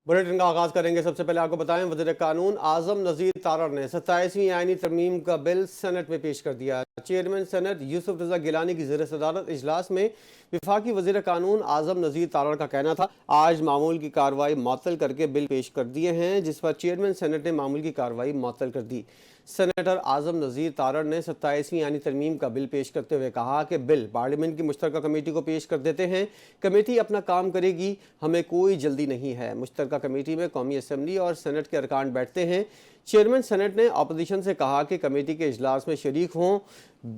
Bulletin کا آغاز کریں گے۔ سب سے پہلے آپ کو بتائیں، وزیر قانون اعظم نذیر تارڑ نے 27ویں آئینی ترمیم کا بل سینٹ میں پیش کر دیا۔ چیئرمین سینٹ یوسف رضا گیلانی کی زیر صدارت اجلاس میں وفاقی وزیر قانون اعظم نذیر تارڑ کا کہنا تھا، آج معمول کی کارروائی معطل کر کے بل پیش کر دیے ہیں، جس پر چیئرمین سینٹ نے معمول کی کارروائی معطل کر دی۔ سینیٹر اعظم نذیر تارڑ نے 27ویں آئینی ترمیم کا بل پیش کرتے ہوئے کہا کہ بل پارلیمنٹ کی مشترکہ کمیٹی کو پیش کر دیتے ہیں، کمیٹی اپنا کام کرے گی، ہمیں کوئی جلدی نہیں ہے۔ مشترکہ کمیٹی میں قومی اسمبلی اور سینٹ کے ارکان بیٹھتے ہیں۔ چیئرمین سینٹ نے اپوزیشن سے کہا کہ کمیٹی کے اجلاس میں شریک ہوں،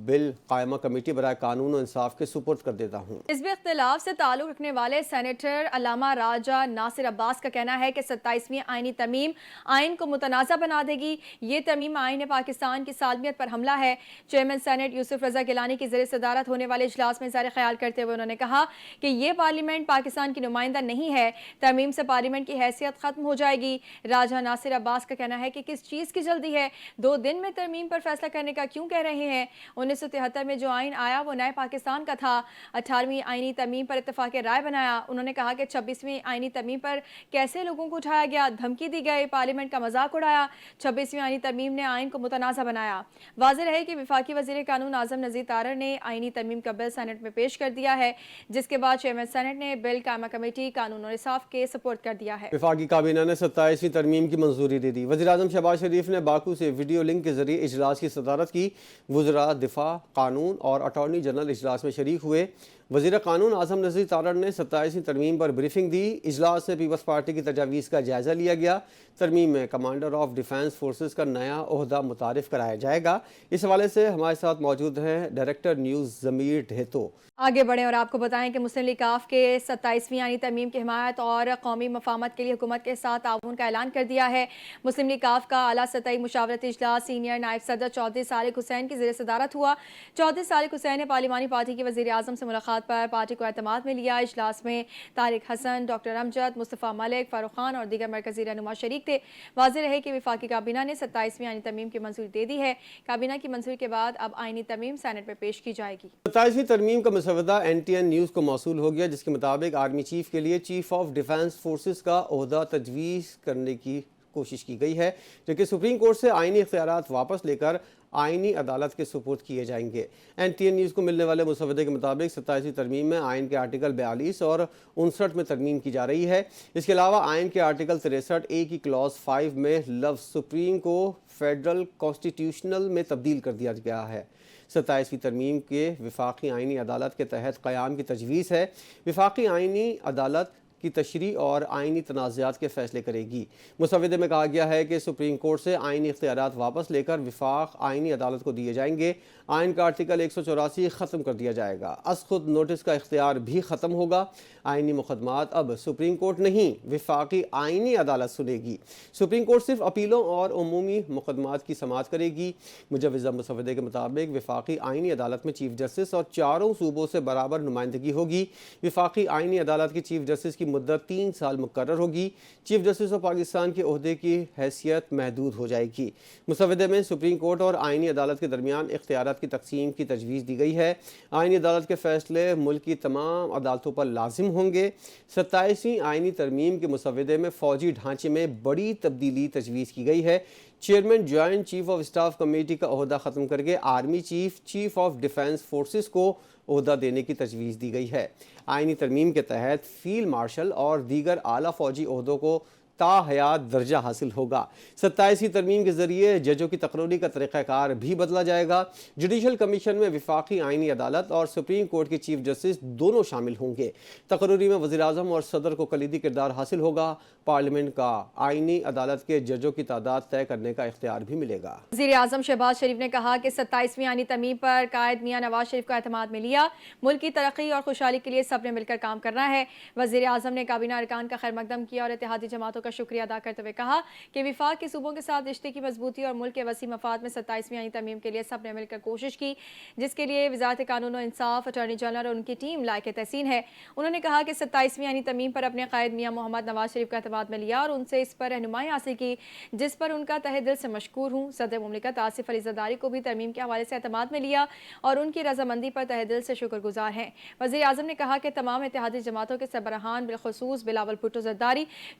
بل قائمہ کمیٹی برائے قانون و انصاف کے سپرد کر دیتا ہوں۔ حزب اختلاف سے تعلق رکھنے والے سینیٹر علامہ راجہ ناصر عباس کا کہنا ہے کہ 27ویں آئینی ترمیم آئین کو متنازع بنا دے گی، یہ ترمیم آئین پاکستان کی سالمیت پر حملہ ہے۔ چیئرمین سینٹ یوسف رضا گیلانی کی زیر صدارت ہونے والے اجلاس میں اظہار خیال کرتے ہوئے انہوں نے کہا کہ یہ پارلیمنٹ پاکستان کی نمائندہ نہیں ہے، ترمیم سے پارلیمنٹ کی حیثیت ختم ہو جائے گی۔ راجہ ناصر عباس کا کہنا ہے کہ کس چیز کی جلدی ہے، 2 دن میں ترمیم پر فیصلہ کرنے کا کیوں کہہ رہے ہیں؟ 1973 میں جو آئین آیا وہ نئے پاکستان کا تھا۔ 18ویں آئینی ترمیم پر اتفاق رائے بنایا۔ انہوں نے کہا کہ 26ویں آئینی ترمیم پر کیسے لوگوں کو اٹھایا گیا، دھمکی دی گئی، پارلیمنٹ کا مذاق اڑایا۔ 26ویں آئینی ترمیم نے آئین کو متنازع بنایا۔ واضح رہے کہ وفاقی وزیر قانون اعظم نذیر تارڑ نے آئینی ترمیم کا بل سینٹ میں پیش کر دیا ہے، جس کے بعد چیئرمین سینٹ نے بل قائمہ کمیٹی قانون اور انصاف کے سپورٹ کر دیا ہے۔ وفاقی کابینہ نے 27ویں ترمیم کی منظوری دے دی۔ وزیر اعظم شہباز شریف نے باکو سے ویڈیو لنک کے ذریعے اجلاس کی صدارت کی۔ وزراء دفاع، قانون اور اٹارنی جنرل اجلاس میں شریک ہوئے۔ وزیر قانون اعظم نذیر تارڑ نے 27ویں ترمیم پر بریفنگ دی۔ اجلاس میں پیپلز پارٹی کی تجاویز کا جائزہ لیا گیا۔ ترمیم میں کمانڈر آف ڈیفنس فورسز کا نیا عہدہ متعارف کرایا جائے گا۔ اس حوالے سے ہمارے ساتھ موجود ہیں ڈائریکٹر نیوز ضمیر ڈھیتو۔ آگے بڑھیں اور آپ کو بتائیں کہ مسلم لیگ کاف کے 27ویں آئینی ترمیم کی حمایت اور قومی مفاہمت کے لیے حکومت کے ساتھ تعاون کا اعلان کر دیا ہے۔ مسلم لیگ کاف کا اعلیٰ سطحی مشاورتی اجلاس سینئر نائب صدر چودھری صالح حسین کی زیر صدارت ہوا۔ چودھری صالح حسین نے پارلیمانی پارٹی کے وزیر اعظم سے ملاقات پر پارٹی کو اعتماد میں لیا۔ اجلاس میں طارق حسن، ڈاکٹر امجد، مصطفیٰ ملک، فاروق خان اور دیگر مرکزی رہنما شریک تھے۔ واضح رہے کہ وفاقی کابینہ نے 27ویں آئینی ترمیم کی منظوری دے دی ہے۔ کابینہ کی منظوری کے بعد اب آئینی ترمیم سینٹ میں پیش کی جائے گی۔ 27ویں ترمیم کا مسودہ NTN نیوز کو موصول ہو گیا، جس کے مطابق آرمی چیف کے لیے چیف آف ڈیفنس فورسز کا عہدہ تجویز کرنے کی کوشش کی گئی ہے، جو کہ سپریم کورٹ سے آئینی اختیارات واپس لے کر آئینی عدالت کے سپرد کیے جائیں گے۔ NTN نیوز کو ملنے والے مسودے کے مطابق 27ویں ترمیم میں آئین کے آرٹیکل 42 اور 59 میں ترمیم کی جا رہی ہے۔ اس کے علاوہ آئین کے آرٹیکل 63A کی کلاز 5 میں لفظ سپریم کو فیڈرل کانسٹیٹیوشنل میں تبدیل کر دیا گیا ہے۔ 27ویں ترمیم کے وفاقی آئینی عدالت کے تحت قیام کی تجویز ہے۔ وفاقی آئینی عدالت کی تشریح اور آئینی تنازعات کے فیصلے کرے گی۔ مسودے میں کہا گیا ہے کہ سپریم کورٹ سے آئینی اختیارات واپس لے کر وفاق آئینی عدالت کو دیے جائیں گے۔ آئین کا آرٹیکل 184 ختم کر دیا جائے گا۔ از خود نوٹس کا اختیار بھی ختم ہوگا۔ آئینی مقدمات اب سپریم کورٹ نہیں، وفاقی آئینی عدالت سنے گی۔ سپریم کورٹ صرف اپیلوں اور عمومی مقدمات کی سماعت کرے گی۔ مجوزہ مسودے کے مطابق وفاقی آئینی عدالت میں چیف جسٹس اور چاروں صوبوں سے برابر نمائندگی ہوگی۔ وفاقی آئینی عدالت کی چیف جسٹس کی مدت 3 سال مقرر ہوگی۔ چیف جسٹس آف پاکستان کے عہدے کی حیثیت محدود ہو جائے گی۔ مسودے میں سپریم کورٹ اور آئینی عدالت کے درمیان اختیارات کی تقسیم کی تجویز دی گئی ہے۔ آئینی عدالت کے فیصلے ملک کی تمام عدالتوں پر لازم ہوں گے۔ 27ویں آئینی ترمیم کے مسودے میں فوجی ڈھانچے میں بڑی تبدیلی تجویز کی گئی ہے۔ Chairman joint chief of staff committee کا عہدہ ختم کر کے army chief, chief of defence forces کو عہدہ دینے کی تجویز دی گئی ہے۔ آئینی ترمیم کے تحت فیلڈ مارشل اور دیگر اعلیٰ فوجی عہدوں کو تا حیات درجہ حاصل ہوگا۔ 27ویں ترمیم کے ذریعے ججوں کی تقرری کا طریقہ کار بھی بدلا جائے گا۔ جوڈیشل کمیشن میں وفاقی آئینی عدالت اور سپریم کورٹ کے چیف جسٹس دونوں شامل ہوں گے۔ تقرری میں وزیر اعظم اور صدر کو کلیدی کردار حاصل ہوگا۔ پارلیمنٹ کا آئینی عدالت کے ججوں کی تعداد طے کرنے کا اختیار بھی ملے گا۔ وزیر اعظم شہباز شریف نے کہا کہ 27ویں آئینی ترمیم پر قائد میاں نواز شریف کا اعتماد میں لیا۔ ملک کی ترقی اور خوشحالی کے لیے سب نے مل کر کام کرنا ہے۔ وزیر اعظم نے کابینہ ارکان کا خیر مقدم کیا اور اتحادی جماعتوں کا شکریہ ادا کرتے ہوئے کہا کہ وفاق کے صوبوں کے ساتھ رشتے کی مضبوطی اور ملک کے وسیع مفاد میں 27ویں آئینی ترمیم کے لیے سب نے مل کر کوشش کی، جس کے لیے وزارت قانون و انصاف، اٹارنی جنرل اور ان کی ٹیم لائق تحسین ہے۔ انہوں نے کہا کہ 27ویں آئینی ترمیم پر اپنے قائد میاں محمد نواز شریف کا اعتماد میں لیا اور ان سے اس پر رہنمائی حاصل کی، جس پر ان کا تہہ دل سے مشکور ہوں۔ صدر مملکت آصف علی زرداری کو بھی ترمیم کے حوالے سے اعتماد میں لیا اور ان کی رضامندی پر تہہ دل سے شکر گزار ہیں۔ وزیر اعظم نے کہا کہ تمام اتحادی جماعتوں کے سربراہان بالخصوص بلاول بھٹو زرداری،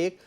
1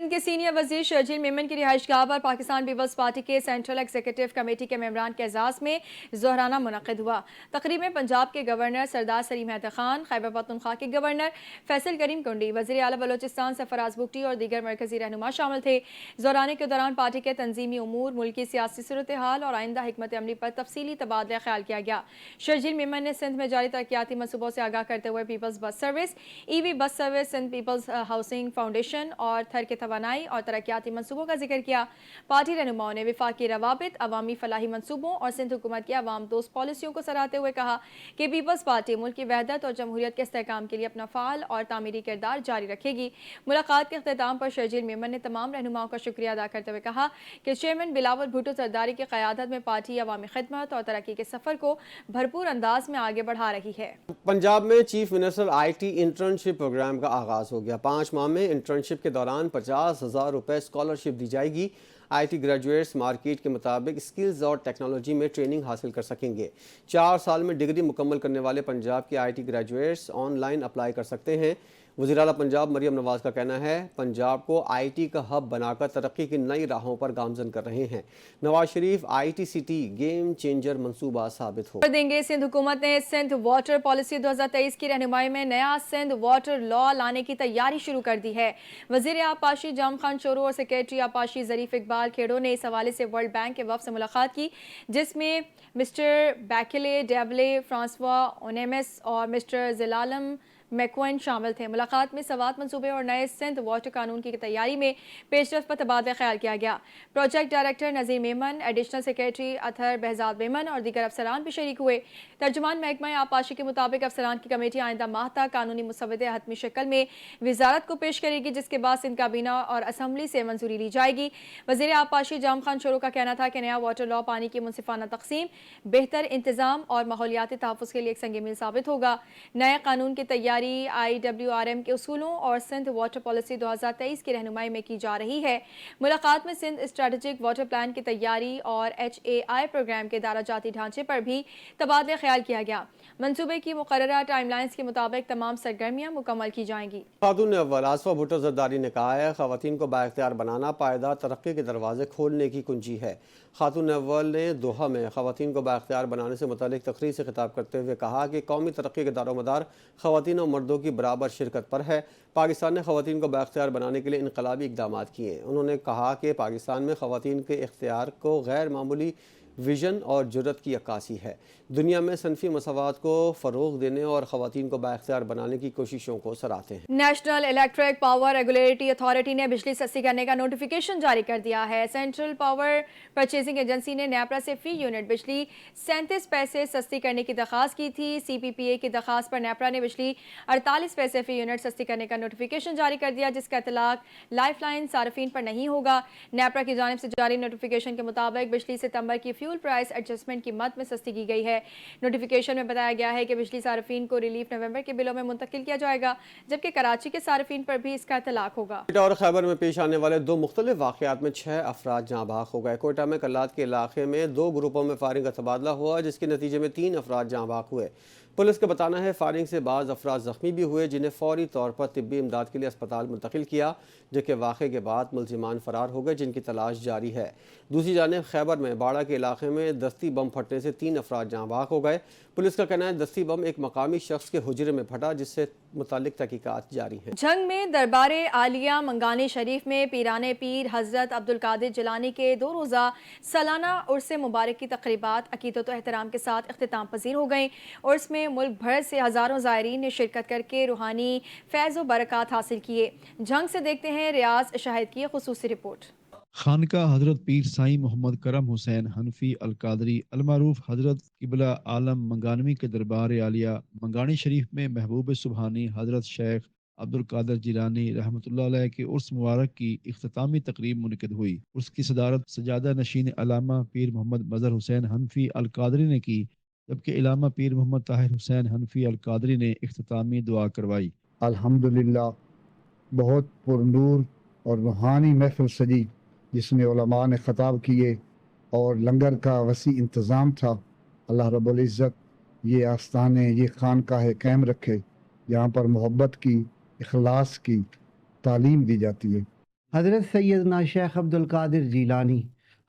ان کے سینئر وزیر شرجیل میمن کی رہائش گاہ پر پاکستان پیپلز پارٹی کے سینٹرل ایگزیکٹو کمیٹی کے ممبران کے اعزاز میں ظہرانہ منعقد ہوا۔ تقریب میں پنجاب کے گورنر سردار سلیم حیدر خان، خیبر پختونخوا کے گورنر فیصل کریم کنڈی، وزیر اعلیٰ بلوچستان سرفراز بگٹی اور دیگر مرکزی رہنما شامل تھے۔ ظہرانے کے دوران پارٹی کے تنظیمی امور، ملکی سیاسی صورتحال اور آئندہ حکمت عملی پر تفصیلی تبادلہ خیال کیا گیا۔ شرجیل میمن نے سندھ میں جاری ترقیاتی منصوبوں سے آگاہ کرتے ہوئے Peoples bus service, E V bus service, Sindh people's housing foundation اور تھر کے توانائی اور ترقیاتی منصوبوں کا ذکر کیا۔ پارٹی رہنماؤں نے وفاقی روابط، عوامی فلاحی منصوبوں اور سندھ حکومت کی عوام دوست پالیسیوں کو سراہتے ہوئے کہا کہ پیپلز پارٹی ملک کی وحدت اور جمہوریت کے استحکام کے لیے اپنا فعال اور تعمیری کردار جاری رکھے گی۔ ملاقات کے اختتام پر شرجیل میمن نے تمام رہنماؤں کا شکریہ ادا کرتے ہوئے کہا کہ چیئرمین بلاول بھٹو زرداری کی قیادت میں پارٹی عوامی خدمت اور ترقی کے سفر کو بھرپور انداز میں آگے بڑھا رہی ہے۔ پنجاب میں chief minister I T internship program کا آغاز ہو گیا۔ 5 ماہ میں انٹرنشپ کے دوران 50,000 روپے اسکالرشپ دی جائے گی۔ آئی ٹی گریجویٹس مارکیٹ کے مطابق سکلز اور ٹیکنالوجی میں ٹریننگ حاصل کر سکیں گے۔ 4 سال میں ڈگری مکمل کرنے والے پنجاب کے I T graduates on line apply کر سکتے ہیں۔ وزیر اعلیٰ پنجاب مریم نواز کا کہنا ہے پنجاب کو آئی ٹی کا ہب بنا کر ترقی کی نئی راہوں پر گامزن کر رہے ہیں۔ Nawaz Sharif I T city game changer منصوبہ ثابت ہو دیں گے۔ سندھ حکومت نے سندھ واٹر پالیسی 2023 کی رہنمائی میں نیا سندھ واٹر لا لانے کی تیاری شروع کر دی ہے۔ وزیر آبپاشی جام خان چورو اور سیکریٹری آبپاشی ظریف اقبال کھیڑو نے اس حوالے سے ورلڈ بینک کے وفد سے ملاقات کی، جس میں مسٹر بیکلے ڈیولے، فرانسوا اونیمس اور مسٹر زلالم میکوئن شامل تھے۔ ملاقات میں سوات منصوبے اور نئے سندھ واٹر قانون کی تیاری میں پیش رفت پر تبادلہ خیال کیا گیا۔ Project director Nazir Memon, additional secretary Athar Behzad Memon اور دیگر افسران بھی شریک ہوئے۔ ترجمان محکمہ آبپاشی کے مطابق افسران کی کمیٹی آئندہ ماہ تک قانونی مسودے حتمی شکل میں وزارت کو پیش کرے گی، جس کے بعد سندھ کابینہ اور اسمبلی سے منظوری لی جائے گی۔ وزیر آبپاشی جام خان چورو کا کہنا تھا کہ نیا واٹر لا پانی کی منصفانہ تقسیم، بہتر انتظام اور ماحولیاتی تحفظ کے لیے ایک سنگ میل ثابت ہوگا۔ نئے قانون کی تیاری IWRM کے اصولوں اور سندھ واٹر پالیسی 2023 کی رہنمائی میں کی جا رہی ہے۔ ملاقات میں سندھ اسٹریٹجک واٹر پلان کی تیاری اور HAI پروگرام کے ادارہ جاتی ڈھانچے پر بھی تبادلہ خیال کیا گیا۔ منصوبے کی مقررہ ٹائم لائنز کے مطابق تمام سرگرمیاں مکمل کی جائیں گی۔ خاتون اول آصفہ بھٹو زرداری نے کہا ہے خواتین کو بااختیار بنانا پائیدار ترقی کے دروازے کھولنے کی کنجی ہے۔ خاتون اول نے دوحہ میں خواتین کو بااختیار بنانے سے متعلق تقریر سے خطاب کرتے ہوئے کہا کہ قومی ترقی کے دار و مدار خواتین اور مردوں کی برابر شرکت پر ہے۔ پاکستان نے خواتین کو بااختیار بنانے کے لیے انقلابی اقدامات کیے۔ انہوں نے کہا کہ پاکستان میں خواتین کے اختیار کو غیر معمولی ویژن اور جرت کی عکاسی ہے۔ دنیا میں صنفی مساوات کو فروغ دینے اور خواتین کو بااختیار بنانے کی کوششوں کو سراہتے ہیں۔ National electric power regulatory authority نے بجلی سستی کرنے کا نوٹیفیکیشن جاری کر دیا ہے۔ سینٹرل پاور پرچیزنگ ایجنسی نے نیپرا سے فی یونٹ بجلی 37 پیسے سستی کرنے کی درخواست کی تھی۔ CPPA کی درخواست پر نیپرا نے بجلی 48 پیسے فی یونٹ سستی کرنے کا نوٹیفیکیشن جاری کر دیا، جس کا اطلاق لائف لائن صارفین پر نہیں ہوگا۔ نیپرا کی جانب سے جاری نوٹیفیکیشن کے مطابق بجلی ستمبر کی فیول پرائس ایڈجسٹمنٹ کی مد میں سستی کی گئی ہے۔ نوٹیفیکیشن میں بتایا گیا ہے کہ بجلی صارفین کو ریلیف نومبر کے بلوں میں منتقل کیا جائے گا، جبکہ کراچی کے صارفین پر بھی اس کا اطلاق ہوگا۔ کوئٹہ اور خیبر میں پیش آنے والے 2 مختلف واقعات میں 6 افراد جاں بحق ہو گئے۔ کوئٹہ میں کلات کے علاقے میں 2 گروپوں میں فائرنگ کا تبادلہ ہوا، جس کے نتیجے میں 3 افراد جاں بحق ہوئے۔ پولیس کا بتانا ہے فائرنگ سے بعض افراد زخمی بھی ہوئے، جنہیں فوری طور پر طبی امداد کے لیے اسپتال منتقل کیا، جبکہ واقعے کے بعد ملزمان فرار ہو گئے، جن کی تلاش جاری ہے۔ دوسری جانب خیبر میں باڑہ کے علاقے میں دستی بم پھٹنے سے 3 افراد جاں بحق ہو گئے۔ پولیس کا کہنا ہے دستی بم ایک مقامی شخص کے حجرے میں پھٹا، جس سے متعلق تحقیقات جاری ہیں۔ جنگ میں دربار عالیہ منگانی شریف میں پیران پیر حضرت عبدالقادر جیلانی کے 2 روزہ سالانہ عرس مبارک کی تقریبات عقیدت و احترام کے ساتھ اختتام پذیر ہو گئیں۔ عرس میں ملک بھر سے ہزاروں زائرین نے شرکت کر کے روحانی فیض و برکات حاصل کیے۔ جنگ سے دیکھتے ہیں ریاض شاہد کی خصوصی رپورٹ۔ خانقاہ حضرت پیر سائیں محمد کرم حسین حنفی القادری المعروف حضرت قبلہ عالم منگانوی کے دربار عالیہ منگانی شریف میں محبوب سبحانی حضرت شیخ عبدالقادر جیلانی رحمۃ اللہ علیہ کے عرس مبارک کی اختتامی تقریب منعقد ہوئی۔ اس کی صدارت سجادہ نشین علامہ پیر محمد مظہر حسین حنفی القادری نے کی، جبکہ علامہ پیر محمد طاہر حسین حنفی القادری نے اختتامی دعا کروائی۔ الحمدللہ بہت پرنور اور روحانی محفل سجی، جس میں علماء نے خطاب کیے اور لنگر کا وسیع انتظام تھا۔ اللہ رب العزت یہ آستانے، یہ خانقاہ قائم رکھے، یہاں پر محبت کی، اخلاص کی تعلیم دی جاتی ہے۔ حضرت سیدنا شیخ عبد القادر جیلانی،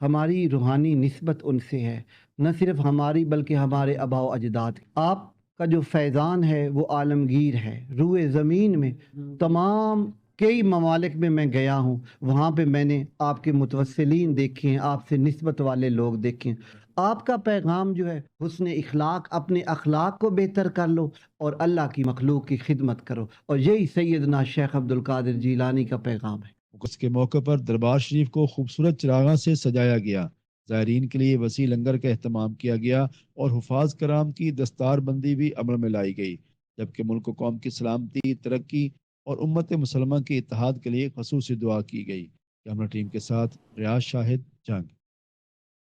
ہماری روحانی نسبت ان سے ہے، نہ صرف ہماری بلکہ ہمارے آباء و اجداد۔ آپ کا جو فیضان ہے وہ عالمگیر ہے، روئے زمین میں تمام کئی ممالک میں میں گیا ہوں، وہاں پہ میں نے آپ کے متوسلین دیکھے ہیں، آپ سے نسبت والے لوگ دیکھے ہیں۔ آپ کا پیغام جو ہے حسن اخلاق، اپنے اخلاق کو بہتر کر لو اور اللہ کی مخلوق کی خدمت کرو، اور یہی سیدنا شیخ عبد القادر جیلانی کا پیغام ہے۔ اس کے موقع پر دربار شریف کو خوبصورت چراغاں سے سجایا گیا، زائرین کے لیے وسیع لنگر کا اہتمام کیا گیا اور حفاظ کرام کی دستار بندی بھی عمل میں لائی گئی، جبکہ ملک و قوم کی سلامتی، ترقی اور امت مسلمہ کے اتحاد کے لیے خصوصی دعا کی گئی۔ کیمرہ ٹیم کے ساتھ ریاض شاہد، جنگ۔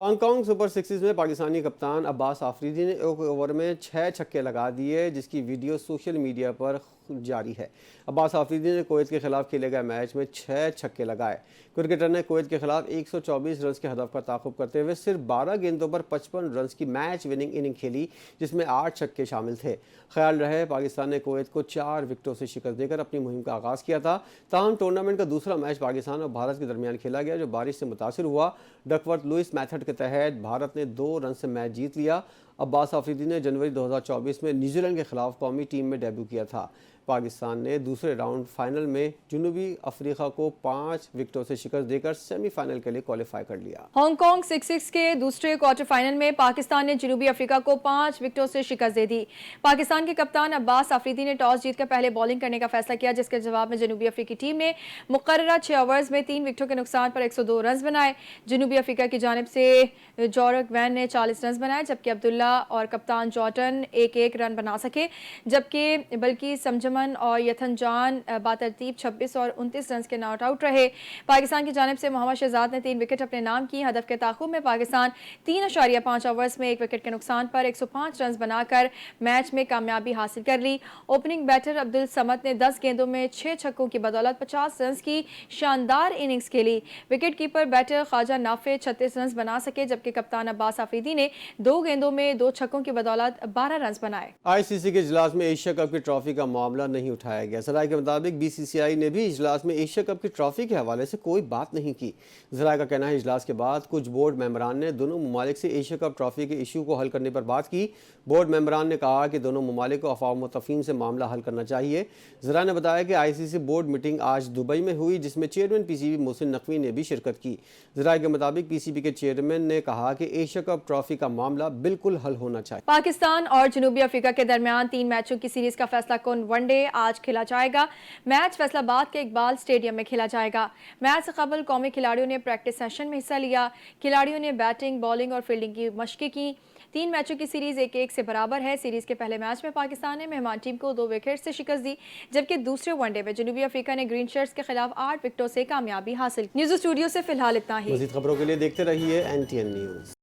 ہانگ کانگ سپر سکسز میں پاکستانی کپتان عباس آفریدی نے ایک اوور میں 6 چھکے لگا دیے، جس کی ویڈیو سوشل میڈیا پر جاری ہے۔ عباس آفریدی نے کویت کے خلاف کھیلے گئے میچ میں 6 چھکے لگائے۔ کرکٹر نے کویت کے خلاف 124 رنز کے ہدف کا تعاقب کرتے ہوئے صرف 12 گیندوں پر 55 رنز کی میچ وننگ اننگ کھیلی، جس میں 8 چھکے شامل تھے۔ خیال رہے پاکستان نے کویت کو 4 وکٹوں سے شکست دے کر اپنی مہم کا آغاز کیا تھا، تاہم ٹورنامنٹ کا دوسرا میچ پاکستان اور بھارت کے درمیان کھیلا گیا جو بارش سے متاثر ہوا۔ ڈکورتھ لوئس میتھڈ کے تحت بھارت نے 2 رن سے میچ جیت لیا۔ عباس آفریدی نے جنوری 2024 میں نیوزی لینڈ کے خلاف قومی ٹیم میں ڈیبیو کیا تھا۔ پاکستان نے دوسرے راؤنڈ فائنل میں جنوبی افریقہ کو 5 وکٹوں سے شکست دے کر سیمی فائنل کے لیے کوالیفائی کر لیا۔ ہانگ کانگ 6-6 کے دوسرے کوارٹر فائنل میں پاکستان نے جنوبی افریقہ کو 5 وکٹوں سے شکست دے دی۔ پاکستان کے کپتان عباس آفریدی نے ٹاس جیت کر پہلے بولنگ کرنے کا فیصلہ کیا، جس کے جواب میں جنوبی افریقی ٹیم نے مقررہ 6 اوورز میں 3 وکٹوں کے نقصان پر 102 رنز بنائے۔ جنوبی افریقہ کی جانب سے جورک وین نے 40 رنز بنائے، جبکہ عبداللہ اور کپتان جارٹن 1-1 رن بنا سکے، جبکہ بلکہ سمجمن اور یتھن جان باترتیب 26 اور 29 رنز کے ناٹ آؤٹ رہے۔ پاکستان کی جانب سے محمد شہزاد نے 3 وکٹ اپنے نام کی۔ ہدف کے تعاقب میں پاکستان 3.5 اوورز میں 1 وکٹ کے نقصان پر 105 رنز بنا کر میچ میں کامیابی حاصل کر لی۔ اوپننگ بیٹر عبد الصمد نے 10 گیندوں میں 6 چھکوں کی بدولت 50 رنز کی شاندار اننگز کھیلی۔ وکٹ کیپر بیٹر خواجہ نافع 36 رنز بنا سکے، جبکہ کپتان عباس آفریدی نے 2 گیندوں میں 2 چھکوں کی بدولت 12 رنز بنائے۔ ICC کے اجلاس میں ایشیا کپ کی ٹرافی کا معاملہ نہیں اٹھایا گیا۔ ذرائع کے مطابق BCCI نے بھی اجلاس میں ایشیا کپ کی ٹرافی کے حوالے سے کوئی بات نہیں کی۔ ذرائع کا کہنا ہے اجلاس کے بعد کچھ بورڈ ممبران نے دونوں ممالک سے ایشیا کپ ٹرافی کے ایشو کو حل کرنے پر بات کی۔ بورڈ ممبران نے کہا کہ دونوں ممالک کو افواہ متفقین سے معاملہ حل کرنا چاہیے۔ ذرائع نے بتایا کہ ICC بورڈ میٹنگ آج دبئی میں ہوئی، جس میں چیئرمین PCB محسن نقوی نے بھی شرکت کی۔ ذرائع کے مطابق PCB کے چیئرمین نے کہا کہ ایشیا کپ ٹرافی کا معاملہ بالکل حل ہونا چاہیے۔ پاکستان اور جنوبی افریقہ کے درمیان 3 میچوں کی سیریز کا فیصلہ کن ون ڈے آج کھیلا جائے گا۔ میچ فیصل آباد کے اقبال اسٹیڈیم میں کھیلا جائے گا۔ میچ سے قبل قومی کھلاڑیوں نے پریکٹس سیشن میں حصہ لیا۔ کھلاڑیوں نے بیٹنگ، بالنگ اور فیلڈنگ کی مشقیں کی۔ 3 میچوں کی سیریز 1-1 سے برابر ہے۔ سیریز کے پہلے میچ میں پاکستان نے مہمان ٹیم کو 2 وکٹ سے شکست دی، جبکہ دوسرے ون ڈے میں جنوبی افریقہ نے گرین شرٹس کے خلاف 8 وکٹوں سے کامیابی حاصل کی۔ نیوز اسٹوڈیو سے فی الحال اتنا ہی۔ مزید خبروں کے لیے دیکھتے رہیے NTN نیوز۔